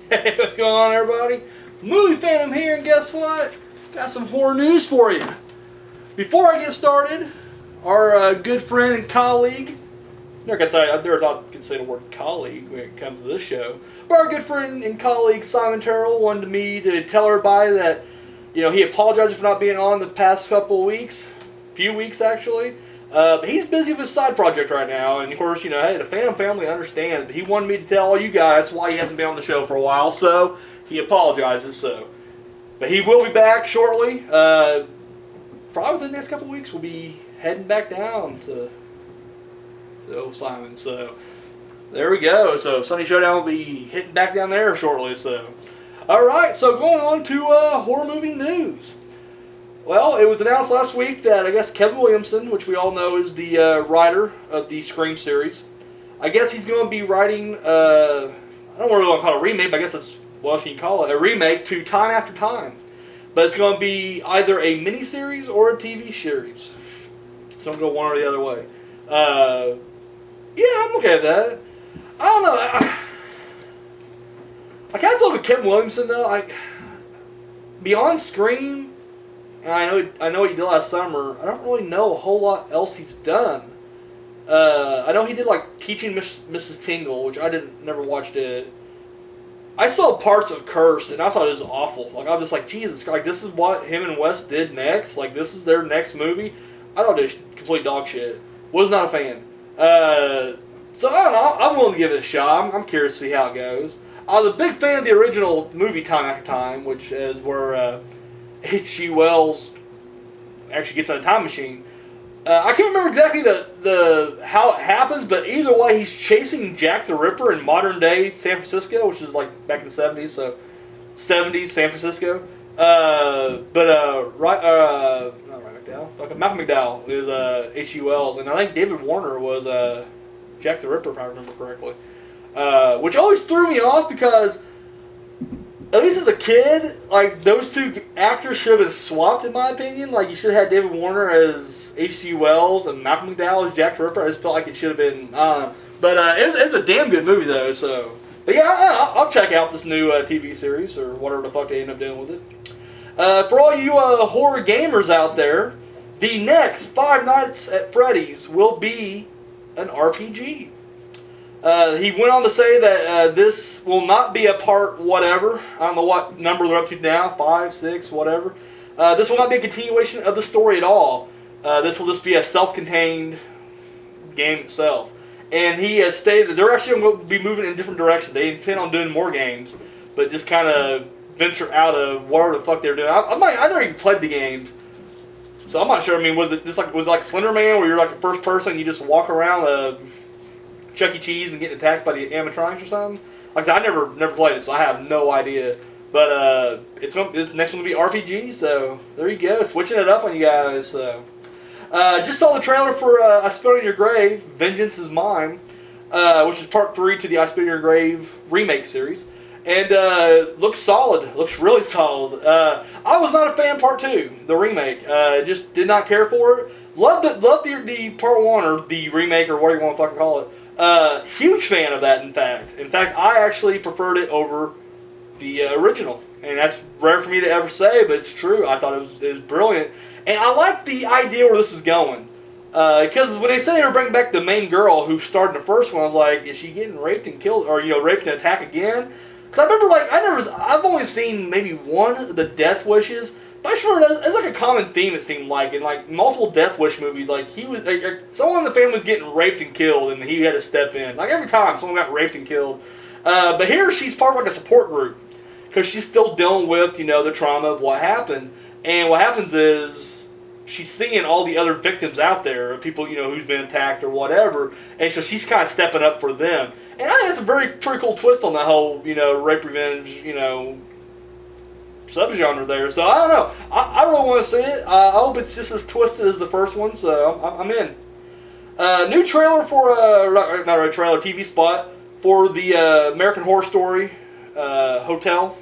Hey, what's going on, everybody? Movie Phantom here, and guess what? Got some horror news for you. Before I get started, our good friend and colleague, I never thought I could say the word colleague when it comes to this show, but our good friend and colleague Simon Terrell wanted me to tell everybody that, he apologizes for not being on the past couple of weeks, few weeks actually. But he's busy with his side project right now, and of course, hey, the Phantom family understands, but he wanted me to tell all you guys why he hasn't been on the show for a while, so he apologizes, But he will be back shortly. Probably within the next couple of weeks, we'll be heading back down to old Simon, so there we go. So Sunday Showdown will be hitting back down there shortly, so. Alright, so going on to horror movie news. Well, it was announced last week that I guess Kevin Williamson, which we all know is the writer of the Scream series, I guess he's going to be writing, I don't really want to call it a remake, but I guess that's what else can you call it, a remake to Time After Time. But it's going to be either a miniseries or a TV series. So I'm going to go one or the other way. Yeah, I'm okay with that. I don't know. I kind of feel like with Kevin Williamson, though, beyond Scream, and I know what he did last summer, I don't really know a whole lot else he's done. I know he did like Teaching Mrs. Tingle, which I never watched it. I saw parts of Cursed, and I thought it was awful. Like, I was just like, Jesus, like, this is what him and Wes did next? Like, this is their next movie? I thought it was complete dog shit. Was not a fan. So, I don't know. I'm willing to give it a shot. I'm curious to see how it goes. I was a big fan of the original movie Time After Time, which is where H.G. Wells actually gets on a time machine. I can't remember exactly the how it happens, but either way, he's chasing Jack the Ripper in modern day San Francisco, which is like back in the 70s, so 70s San Francisco. Not Ryan McDowell. Malcolm McDowell is H.G. Wells, and I think David Warner was Jack the Ripper, if I remember correctly. Which always threw me off because, at least as a kid, like, those two actors should have been swapped, in my opinion. Like, you should have had David Warner as H.G. Wells and Malcolm McDowell as Jack the Ripper. I just felt like it should have been, But it was a damn good movie, though, so. But yeah, I'll check out this new TV series, or whatever the fuck they end up doing with it. For all you horror gamers out there, the next Five Nights at Freddy's will be an RPG. He went on to say that this will not be a part whatever. I don't know what number they're up to now, 5, 6, whatever. This will not be a continuation of the story at all. This will just be a self-contained game itself. And he has stated that they're actually going to be moving in a different direction. They intend on doing more games, but just kind of venture out of whatever the fuck they're doing. I never even played the games, so I'm not sure. I mean, was it like Slender Man, where you're like a first person and you just walk around Chuck E. Cheese and getting attacked by the animatronics or something? Like I said, I never played it, so I have no idea. But this next one will be RPG, so there you go, switching it up on you guys. So just saw the trailer for I Spit on Your Grave, Vengeance is Mine, which is part 3 to the I Spit on Your Grave remake series, and looks solid, looks really solid. I was not a fan of part 2, the remake. Just did not care for it. Loved the part 1 or the remake or whatever you want to fucking call it. Huge fan of that, in fact. In fact, I actually preferred it over the original. And that's rare for me to ever say, but it's true. I thought it was brilliant. And I like the idea where this is going. Because when they said they were bringing back the main girl who starred in the first one, I was like, is she getting raped and killed? Or, raped and attacked again? Because I remember, I've only seen maybe one of the Death Wishes. But I just remember that's like a common theme, it seemed like, in like multiple Death Wish movies. Like someone in the family was getting raped and killed, and he had to step in. Like every time someone got raped and killed. But here she's part of like a support group because she's still dealing with the trauma of what happened. And what happens is she's seeing all the other victims out there, people who's been attacked or whatever, and so she's kind of stepping up for them. And I think that's a pretty cool twist on that whole rape revenge subgenre there, so I don't know. I really want to see it. I hope it's just as twisted as the first one, so I'm in. New trailer for not a trailer, TV spot for the American Horror Story hotel,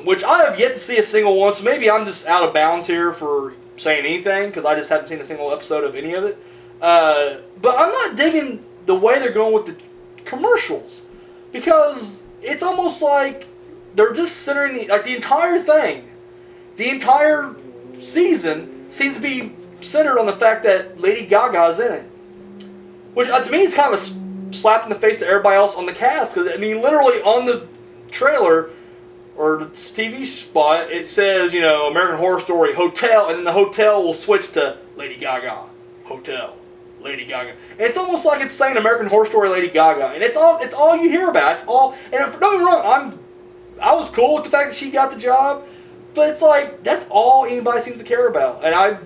which I have yet to see a single one. So maybe I'm just out of bounds here for saying anything because I just haven't seen a single episode of any of it. But I'm not digging the way they're going with the commercials because it's almost like they're just centering like the entire thing, the entire season seems to be centered on the fact that Lady Gaga's in it, which to me is kind of a slap in the face to everybody else on the cast. Because I mean, literally on the trailer or the TV spot, it says, you know, American Horror Story Hotel, and then the hotel will switch to Lady Gaga Hotel, Lady Gaga. And it's almost like it's saying American Horror Story Lady Gaga, and it's all you hear about. It's all, and don't get me wrong, I was cool with the fact that she got the job, but it's like that's all anybody seems to care about, and I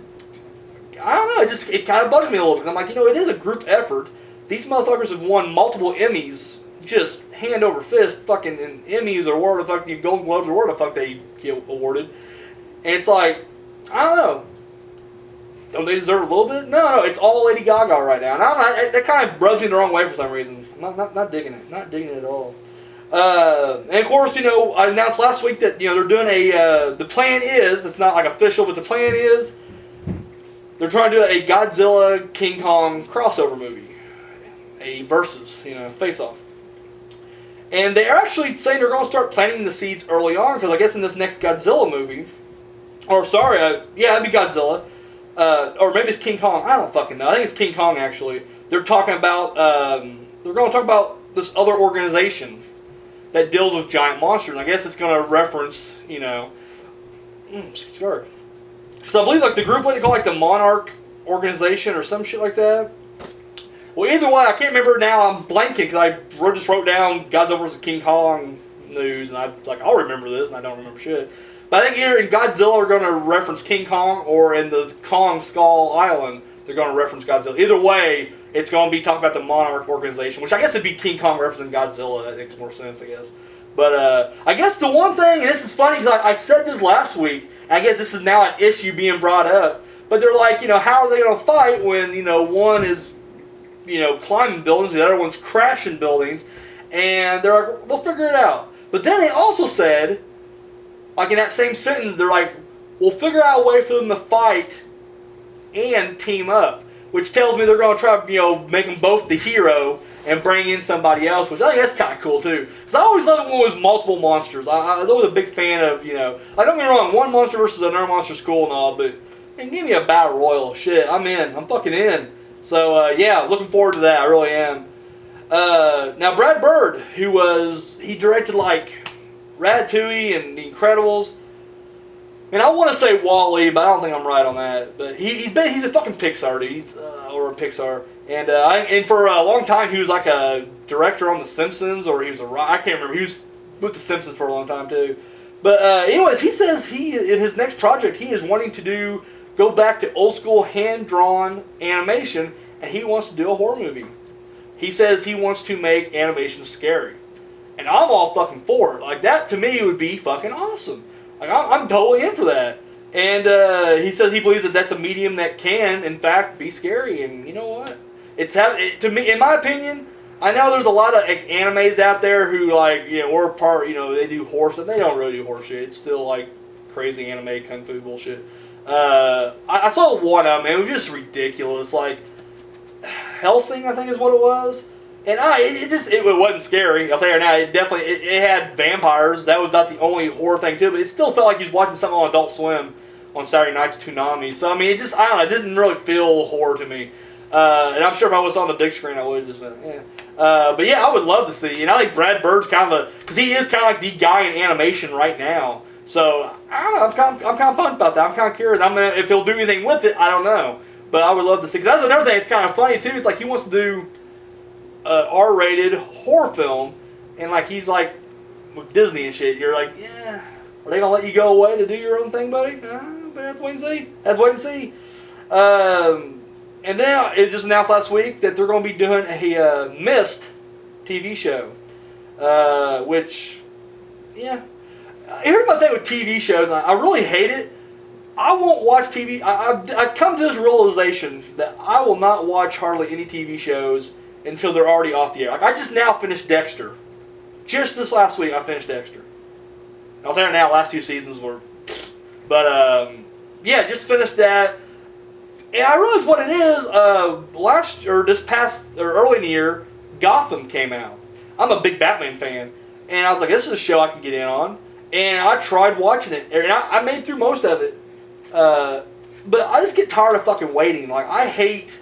don't know, it kind of bugs me a little bit. I'm like, you know, it is a group effort. These motherfuckers have won multiple Emmys, just hand over fist, fucking in Emmys or whatever the fuck, Golden Globes or whatever the fuck they get awarded. And it's like, I don't know. Don't they deserve a little bit? No, it's all Lady Gaga right now. And that kind of rubs me the wrong way for some reason. I'm not digging it. Not digging it at all. And of course, you know, I announced last week that, you know, they're doing the plan is, it's not like official, but the plan is, they're trying to do a Godzilla King Kong crossover movie. A versus, you know, face-off. And they're actually saying they're going to start planting the seeds early on, because I guess in this next Godzilla movie, or sorry, yeah, it'd be Godzilla, or maybe it's King Kong, I don't fucking know, I think it's King Kong actually. They're talking about, they're going to talk about this other organization that deals with giant monsters. I guess it's going to reference, you know, sorry. So I believe like the group, what they call like the Monarch Organization or some shit like that. Well, either way, I can't remember now. I'm blanking because I just wrote down Godzilla vs. King Kong news, and I like I'll remember this, and I don't remember shit. But I think either in Godzilla we're going to reference King Kong, or in the Kong Skull Island they're going to reference Godzilla. Either way, it's going to be talking about the Monarch Organization, which I guess would be King Kong referencing Godzilla. That makes more sense, I guess. But I guess the one thing, and this is funny because I said this last week, and I guess this is now an issue being brought up. But they're like, you know, how are they going to fight when, you know, one is, you know, climbing buildings, the other one's crashing buildings, and they're like, they'll figure it out. But then they also said, like in that same sentence, they're like, we'll figure out a way for them to fight and team up, which tells me they're going to try, you know, make them both the hero and bring in somebody else, which I think that's kind of cool too. Because I always loved it when it was multiple monsters. I was always a big fan of, you know, like don't get me wrong, one monster versus another monster is cool and all, but man, give me a battle royal. Shit, I'm in. I'm fucking in. So, yeah, looking forward to that. I really am. Now, Brad Bird, he directed, like, Ratatouille and The Incredibles. And I want to say Wall-E, but I don't think I'm right on that. But he's a fucking Pixar dude. Or a Pixar. And for a long time, he was, like, a director on The Simpsons, or he was I can't remember. He was with The Simpsons for a long time, too. But, anyways, he says in his next project, he is wanting to go back to old school hand-drawn animation, and he wants to do a horror movie. He says he wants to make animation scary. And I'm all fucking for it. Like, that to me would be fucking awesome. Like, I'm totally in for that. And he says he believes that that's a medium that can, in fact, be scary. And you know what? To me, in my opinion, I know there's a lot of like, animes out there who, like, you know, or part, you know, they do horror stuff. They don't really do horror shit. It's still, like, crazy anime kung fu bullshit. I saw one of them, and it was just ridiculous. Like, Hellsing, I think is what it was. And it wasn't scary. I'll tell you right now, it had vampires. That was about the only horror thing too, but it still felt like he was watching something on Adult Swim on Saturday nights, Toonami. So, I mean, I don't know, it didn't really feel horror to me. And I'm sure if I was on the big screen, I would have just been, yeah. But yeah, I would love to see, and I think Brad Bird's because he is kind of like the guy in animation right now. So, I don't know, I'm kind of pumped about that. I'm kind of curious. If he'll do anything with it, I don't know. But I would love to see, because that's another thing that's kind of funny too, is like he wants to do an R-rated horror film, and like he's like, with Disney and shit, you're like, yeah, are they going to let you go away to do your own thing, buddy? But have to wait and see. And then it just announced last week that they're going to be doing a Mist TV show, which, yeah. Here's my thing with TV shows, and I really hate it. I won't watch TV. I've come to this realization that I will not watch hardly any TV shows until they're already off the air. Like, I just now finished Dexter. Just this last week, I finished Dexter. I'll tell you now, last 2 seasons were... But, yeah, just finished that. And I realized what it is, this past, or early in the year, Gotham came out. I'm a big Batman fan. And I was like, this is a show I can get in on. And I tried watching it. And I made through most of it. But I just get tired of fucking waiting. Like, I hate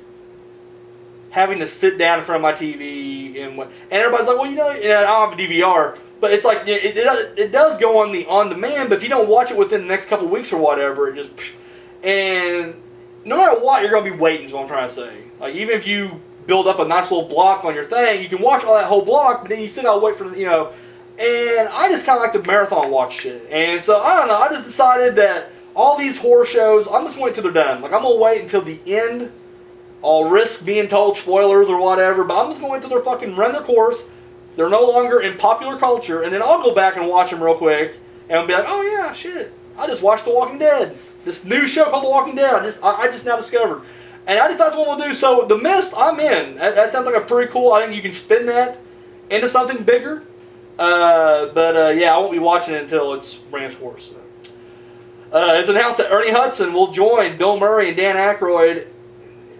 having to sit down in front of my TV and everybody's like, well, you know, and I don't have a DVR. But it's like, it does go on the on-demand, but if you don't watch it within the next couple of weeks or whatever, it just... And no matter what, you're going to be waiting is what I'm trying to say. Like, even if you build up a nice little block on your thing, you can watch all that whole block, but then you sit out and wait for, you know... And I just kind of like to marathon watch shit. And so, I don't know, I just decided that all these horror shows, I'm just waiting until they're done. Like, I'm going to wait until the end. I'll risk being told spoilers or whatever, but I'm just going to wait until they're fucking run their course. They're no longer in popular culture, and then I'll go back and watch them real quick, and I'll be like, oh yeah, shit, I just watched The Walking Dead. This new show called The Walking Dead, I just now discovered. And I just that's what I'm going to do. So, The Mist, I'm in. That sounds like a pretty cool, I think you can spin that into something bigger. Yeah, I won't be watching it until it's ran its course. It's announced that Ernie Hudson will join Bill Murray and Dan Aykroyd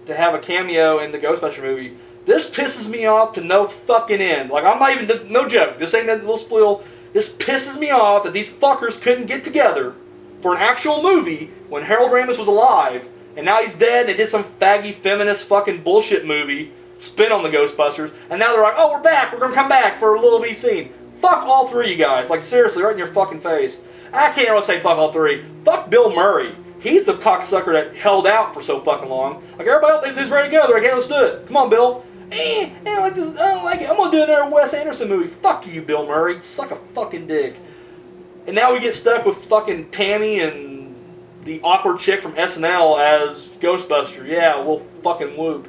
to have a cameo in the Ghostbusters movie. This pisses me off to no fucking end. Like, I'm not even, no joke, this ain't a little spoil. This pisses me off that these fuckers couldn't get together for an actual movie when Harold Ramis was alive, and now he's dead, and they did some faggy feminist fucking bullshit movie, spin on the Ghostbusters, and now they're like, oh, we're back, we're gonna come back for a little wee scene. Fuck all three of you guys. Like, seriously, right in your fucking face. I can't really say fuck all three. Fuck Bill Murray. He's the cocksucker that held out for so fucking long. Like, everybody else thinks he's ready to go. They're like, hey, let's do it. Come on, Bill. I don't like this. I don't like it. I'm going to do another Wes Anderson movie. Fuck you, Bill Murray. Suck a fucking dick. And now we get stuck with fucking Tammy and the awkward chick from SNL as Ghostbusters. Yeah, we'll fucking whoop.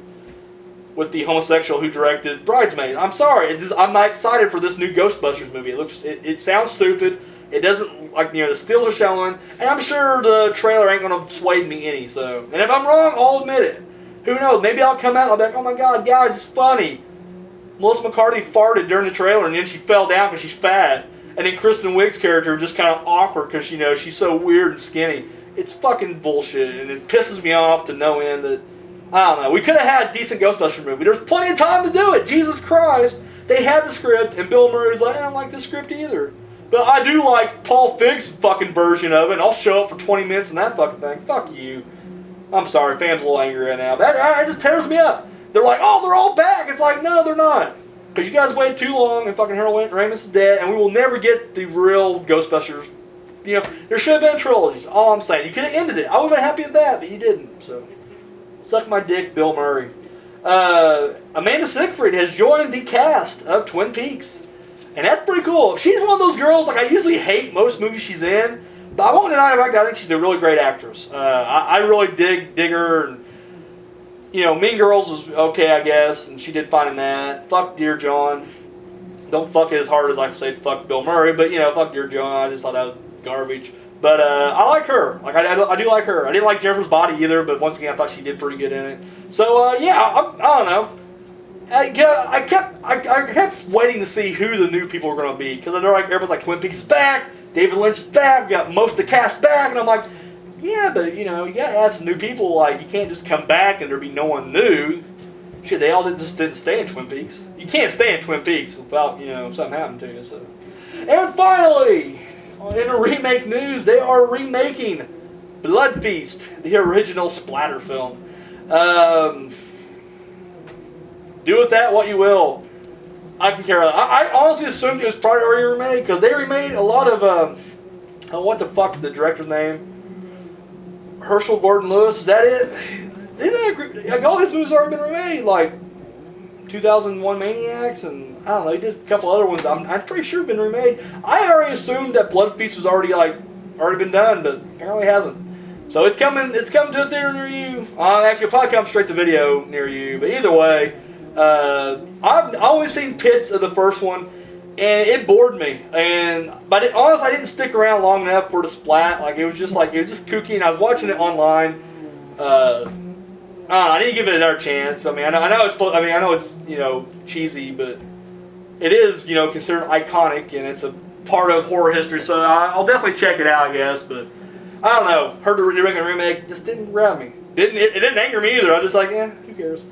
With the homosexual who directed Bridesmaid. I'm sorry. I'm not excited for this new Ghostbusters movie. It sounds stupid. It doesn't, like, you know, the stills are showing. And I'm sure the trailer ain't going to sway me any. So, and if I'm wrong, I'll admit it. Who knows? Maybe I'll come out and I'll be like, oh my god, guys, it's funny. Melissa McCarthy farted during the trailer and then she fell down because she's fat. And then Kristen Wiig's character was just kind of awkward because, you know, she's so weird and skinny. It's fucking bullshit. And it pisses me off to no end that, I don't know. We could have had a decent Ghostbusters movie. There's plenty of time to do it. Jesus Christ. They had the script and Bill Murray's like, I don't like this script either. But I do like Paul Feig's fucking version of it, and I'll show up for 20 minutes in that fucking thing. Fuck you. I'm sorry, fans are a little angry right now. That just tears me up. They're like, oh, they're all back. It's like, no, they're not. Because you guys waited too long, and fucking Harold Ramis is dead, and we will never get the real Ghostbusters. You know, there should have been a trilogy. All I'm saying. You could have ended it. I would have been happy with that, but you didn't. So, suck my dick, Bill Murray. Amanda Seyfried has joined the cast of Twin Peaks. And that's pretty cool. She's one of those girls, like, I usually hate most movies she's in, but I won't deny the fact that I think she's a really great actress. I really dig her, and, you know, Mean Girls was okay, I guess, and she did fine in that. Fuck Dear John. Don't fuck it as hard as I say fuck Bill Murray, but, you know, fuck Dear John. I just thought that was garbage. But I like her. Like, I do like her. I didn't like Jennifer's Body either, but once again, I thought she did pretty good in it. So, yeah, I don't know. I kept waiting to see who the new people were going to be, because they're like, everybody's like, Twin Peaks is back, David Lynch is back, we got most of the cast back, and I'm like, yeah, but, you know, you got to add some new people. Like, you can't just come back and there be no one new. Shit, they all just didn't stay in Twin Peaks. You can't stay in Twin Peaks without, you know, something happening to you. So. And finally, in the remake news, they are remaking Blood Feast, the original splatter film. Do with that what you will. I can care less. I honestly assumed it was probably already remade, because they remade a lot of, what the fuck is the director's name? Herschel Gordon Lewis, is that it? Like, all his movies already been remade, like 2001 Maniacs, and I don't know, he did a couple other ones. I'm pretty sure have been remade. I already assumed that Blood Feast was already been done, but apparently hasn't. So it's coming to a theater near you. Actually, it'll probably come straight to video near you, but either way, I've always seen bits of the first one, and it bored me. But honestly, I didn't stick around long enough for the splat. Like, it was just kooky, and I was watching it online. I didn't give it another chance. I mean, I know it's you know, cheesy, but it is, you know, considered iconic, and it's a part of horror history. So I'll definitely check it out, I guess. But I don't know. Heard the remake just didn't grab me. It didn't anger me either. I was just like, who cares?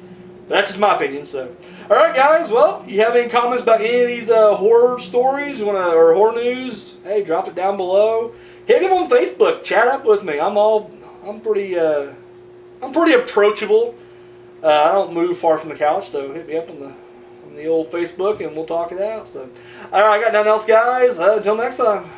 That's just my opinion. So, all right, guys. Well, you have any comments about any of these horror stories or horror news? Hey, drop it down below. Hit me up on Facebook. Chat up with me. I'm pretty approachable. I don't move far from the couch, so hit me up on the old Facebook and we'll talk it out. So, all right, I got nothing else, guys. Until next time.